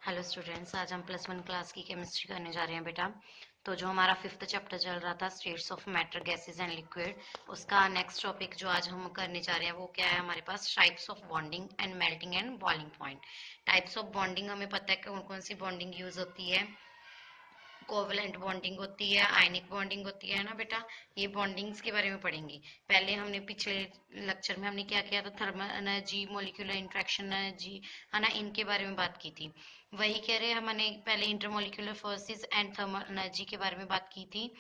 Hello students, आज हम +1 class की केमिस्ट्री करने जा रहे हैं बेटा। तो जो हमारा 5th चैप्टर चल रहा था states of matter, gases and liquid, उसका नेक्स्ट टॉपिक जो आज हम करने जा रहे हैं वो क्या है हमारे पास, types of bonding and melting and boiling point. Types of bonding हमें पता है कि कौन कौन सी बॉन्डिंग यूज होती है। कोवलेंट बॉन्डिंग होती है, आयनिक बॉन्डिंग होती है ना बेटा। ये बॉन्डिंग्स के बारे में पढ़ेंगे। पहले हमने पिछले लेक्चर में हमने क्या किया था, thermal energy, molecular interaction energy, है ना, इनके बारे में बात की थी। वही कह रहे हैं, हमने पहले intermolecular forces and thermal energy के बारे में बात की थी,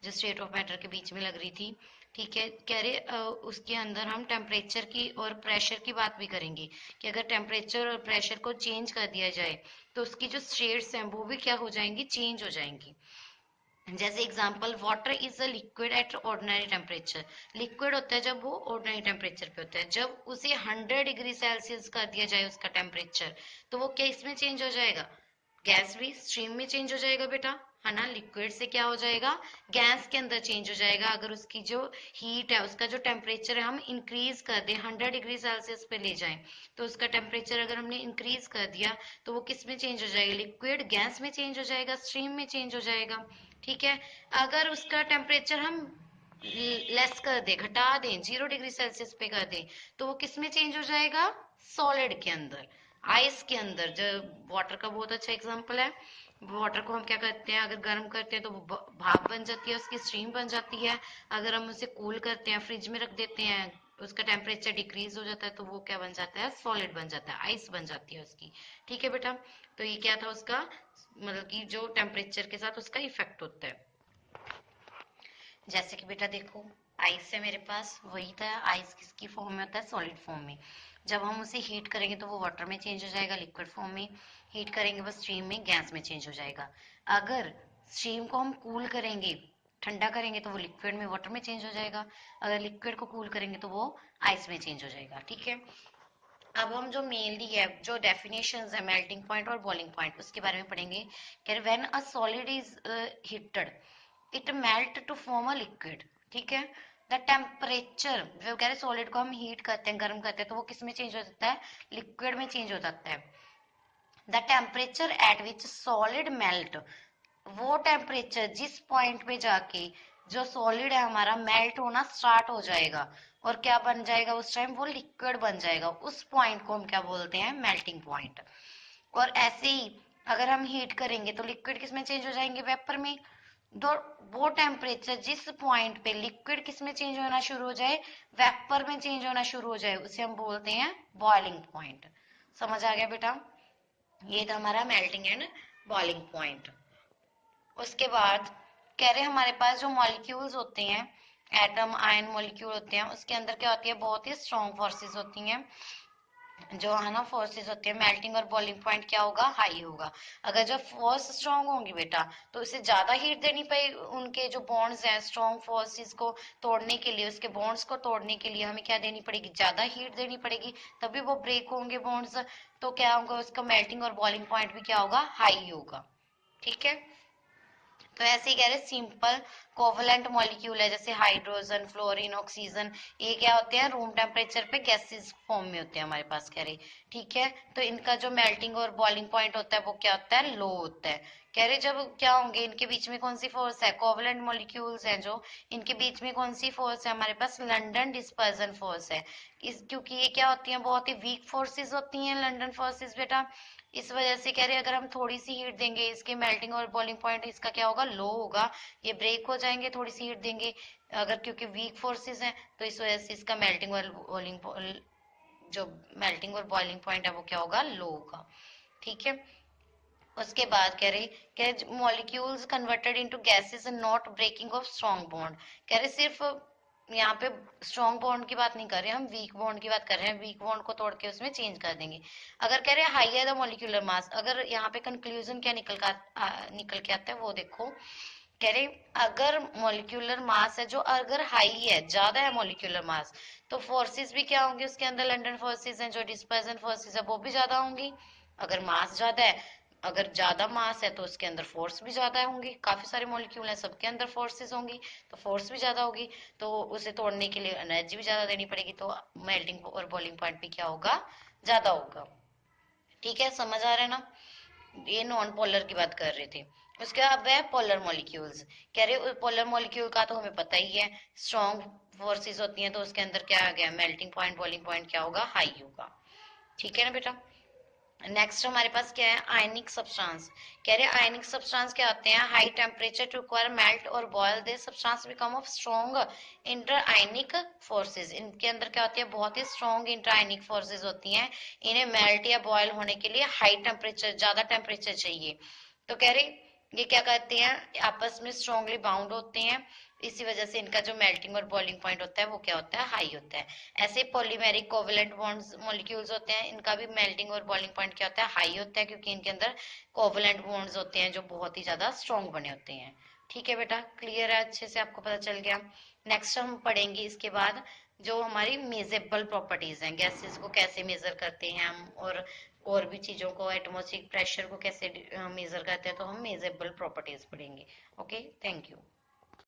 जो स्टेट ऑफ मैटर के बीच में लग रही थी। ठीक है, कह रहे उसके अंदर हम टेम्परेचर की और प्रेशर की बात भी करेंगे कि अगर टेम्परेचर और प्रेशर को चेंज कर दिया जाए तो उसकी जो शेड्स हैं वो भी क्या हो जाएंगी, चेंज हो जाएंगी। जैसे example, water is a liquid at ordinary temperature. Liquid होता है जब वो ऑर्डिनरी टेम्परेचर पे होता है। जब उसे 100 डिग्री सेल्सियस कर दिया जाए उसका टेम्परेचर, तो वो क्या इसमें चेंज हो जाएगा, गैस भी स्ट्रीम में चेंज हो जाएगा बेटा, है ना। लिक्विड से क्या हो जाएगा, गैस के अंदर चेंज हो जाएगा। अगर उसकी जो हीट है, उसका जो टेम्परेचर है हम इंक्रीज कर दें, 100 डिग्री सेल्सियस पे ले जाएं, तो उसका टेम्परेचर अगर हमने इंक्रीज कर दिया तो वो किस में चेंज हो जाएगा, लिक्विड गैस में चेंज हो जाएगा, स्ट्रीम में चेंज हो जाएगा। ठीक है, अगर उसका टेम्परेचर हम लेस कर दे, घटा दें, 0 डिग्री सेल्सियस पे कर दें, तो वो किस में चेंज हो जाएगा, सॉलिड के अंदर, आइस के अंदर। जो वाटर का बहुत अच्छा एग्जांपल है। वाटर को हम क्या करते हैं, अगर गर्म करते हैं तो वो भाप बन जाती है, उसकी स्ट्रीम बन जाती है। अगर हम उसे कूल करते हैं, फ्रिज में रख देते हैं, उसका टेम्परेचर डिक्रीज हो जाता है तो वो क्या बन जाता है, सॉलिड बन जाता है, आइस बन जाती है उसकी। ठीक है बेटा, तो ये क्या था उसका, मतलब कि जो टेम्परेचर के साथ उसका इफेक्ट होता है। जैसे कि बेटा देखो, आइस है मेरे पास, वही था, आइस किसकी फॉर्म में होता है, सॉलिड फॉर्म में। जब हम उसे हीट करेंगे तो वो वाटर में चेंज हो जाएगा, लिक्विड फॉर्म में। हीट करेंगे वो स्ट्रीम में, गैस में चेंज हो जाएगा। अगर स्ट्रीम को हम कूल करेंगे, ठंडा करेंगे, तो वो लिक्विड में, वाटर में चेंज हो जाएगा। अगर लिक्विड को कूल करेंगे तो वो आइस में चेंज हो जाएगा। ठीक है, अब हम जो मेनली है, जो डेफिनेशंस है मेल्टिंग पॉइंट और बॉइलिंग पॉइंट, उसके बारे में पढ़ेंगे। When a solid is heated it melt to form a liquid. ठीक है, द टेम्परेचर, जो कह रहे सॉलिड को हम हीट करते हैं, गर्म करते हैं, तो वो किस में चेंज हो जाता है, लिक्विड में चेंज हो जाता है। The temperature at which solid melt, वो टेम्परेचर जिस पॉइंट पे जाके जो सॉलिड है हमारा मेल्ट होना स्टार्ट हो जाएगा और क्या बन जाएगा, उस टाइम वो लिक्विड बन जाएगा, उस पॉइंट को हम क्या बोलते हैं, मेल्टिंग पॉइंट। और ऐसे ही अगर हम हीट करेंगे तो लिक्विड किस में चेंज हो जाएंगे, वेपर में। दो, वो टेम्परेचर जिस पॉइंट पे लिक्विड किस में चेंज होना शुरू हो जाए, वेपर में चेंज होना शुरू हो जाए, उसे हम बोलते हैं बॉइलिंग पॉइंट। समझ आ गया बेटा, ये था हमारा मेल्टिंग एंड बॉइलिंग पॉइंट। उसके बाद कह रहे हैं हमारे पास जो मॉलिक्यूल्स होते हैं, एटम आयन मॉलिक्यूल होते हैं, उसके अंदर क्या होती है, बहुत ही स्ट्रॉन्ग फोर्सेस होती हैं। जो है ना फोर्सेस होती है, मेल्टिंग और बॉइलिंग पॉइंट क्या होगा, हाई होगा। अगर जब फोर्स स्ट्रांग होंगी बेटा तो उसे ज्यादा हीट देनी पड़ेगी, उनके जो बॉन्ड्स हैं स्ट्रॉन्ग फोर्सेस को तोड़ने के लिए, उसके बॉन्ड्स को तोड़ने के लिए हमें क्या देनी पड़ेगी, ज्यादा हीट देनी पड़ेगी, तभी वो ब्रेक होंगे बॉन्ड्स। तो क्या होगा, उसका मेल्टिंग और बॉइलिंग पॉइंट भी क्या होगा, हाई होगा। ठीक है, तो ऐसे ही कह रहे सिंपल कोवलेंट मॉलिक्यूल है, जैसे हाइड्रोजन, फ्लोरीन, ऑक्सीजन, ये क्या होते हैं, रूम टेम्परेचर पे गैसेस फॉर्म में होते हैं हमारे पास, कह रहे। ठीक है, तो इनका जो मेल्टिंग और बॉइलिंग पॉइंट होता है वो क्या होता है, लो होता है। कह रहे जब क्या होंगे, इनके बीच में कौन सी फोर्स है, कोवलेंट मॉलिक्यूल्स हैं जो, इनके बीच में कौन सी फोर्स है, हमारे पास लंडन डिस्पर्जन फोर्स है। इस क्योंकि ये क्या होती है, बहुत ही वीक फोर्सेस होती हैं लंडन फोर्सेस बेटा। इस वजह से कह रहे हैं अगर हम थोड़ी सी हीट देंगे, इसके मेल्टिंग और बॉइलिंग पॉइंट इसका क्या होगा, लो होगा, ये ब्रेक हो जाएंगे, थोड़ी सी हीट देंगे अगर, क्योंकि वीक फोर्सेस हैं, तो इस वजह से इसका मेल्टिंग और बॉइलिंग, जो मेल्टिंग और बॉइलिंग पॉइंट है वो क्या होगा, लो होगा। ठीक है, उसके बाद कह रहे molecules converted into gases and not breaking off strong bond. कह रहे सिर्फ यहाँ पे स्ट्रॉन्ग बॉन्ड की बात नहीं कर रहे, हम वीक बॉन्ड की बात कर रहे हैं, वीक बॉन्ड को तोड़ के उसमें चेंज कर देंगे। अगर कह रहे हैं हाई है द मॉलिक्यूलर मास, अगर यहाँ पे कंक्लूजन क्या निकल के आता है वो देखो। कह रहे अगर मॉलिक्यूलर मास है जो अगर हाई है, ज्यादा है मॉलिक्यूलर मास, तो फोर्सेस भी क्या होंगे उसके अंदर, लंडन फोर्सेस हैं जो डिस्पर्जन फोर्सेस है वो भी ज्यादा होंगी। अगर मास ज्यादा है, अगर ज्यादा मास है तो उसके अंदर फोर्स भी ज्यादा होंगी, काफी सारे मॉलिक्यूल हैं सबके अंदर फोर्सेस होंगी, तो फोर्स भी ज्यादा होगी, तो उसे तोड़ने के लिए एनर्जी भी ज्यादा देनी पड़ेगी, तो मेल्टिंग और बॉइलिंग पॉइंट भी क्या होगा, ज्यादा होगा। ठीक है, समझ आ रहा है ना। ये नॉन पोलर की बात कर रहे थे। उसके बाद है पोलर मॉलिक्यूल्स। कह रहे पोलर मॉलिक्यूल का तो हमें पता ही है, स्ट्रॉन्ग फोर्सेस होती हैं तो उसके अंदर क्या आ गया, मेल्टिंग पॉइंट बॉइलिंग पॉइंट क्या होगा, हाई होगा। ठीक है ना बेटा। नेक्स्ट हमारे पास क्या है, आयनिक सब्सटेंस। कह रहे आयनिक सब्सटेंस क्या होते हैं, high temperature to require melt और boil the substance become of strong inter ionic forces. इनके अंदर क्या होती है, बहुत ही स्ट्रॉन्ग इंटर आयनिक फोर्सेज होती हैं। इन्हें मेल्ट या बॉयल होने के लिए हाई टेम्परेचर, ज्यादा टेम्परेचर चाहिए। तो कह रहे ये क्या करते हैं, आपस में स्ट्रांगली बाउंड होते हैं, इसी वजह से इनका जो मेल्टिंग और बॉइलिंग पॉइंट होता है वो क्या होता है, हाई होता है। ऐसे पॉलीमेरिक कोवेलेंट बॉन्ड्स मॉलिक्यूल्स होते हैं, इनका भी मेल्टिंग और बॉइलिंग पॉइंट क्या होता है, हाई होता है, क्योंकि इनके अंदर कोवेलेंट बॉन्ड्स होते हैं जो बहुत ही ज्यादा स्ट्रॉन्ग बने होते हैं। ठीक है बेटा, क्लियर है, अच्छे से आपको पता चल गया। नेक्स्ट हम पढ़ेंगे इसके बाद जो हमारी मेजरेबल प्रॉपर्टीज हैं, गैसेस को कैसे मेजर करते हैं हम, और भी चीजों को, एटमॉस्फेरिक प्रेशर को कैसे मेजर करते हैं, तो हम मेजरेबल प्रॉपर्टीज पढ़ेंगे। Okay, thank you.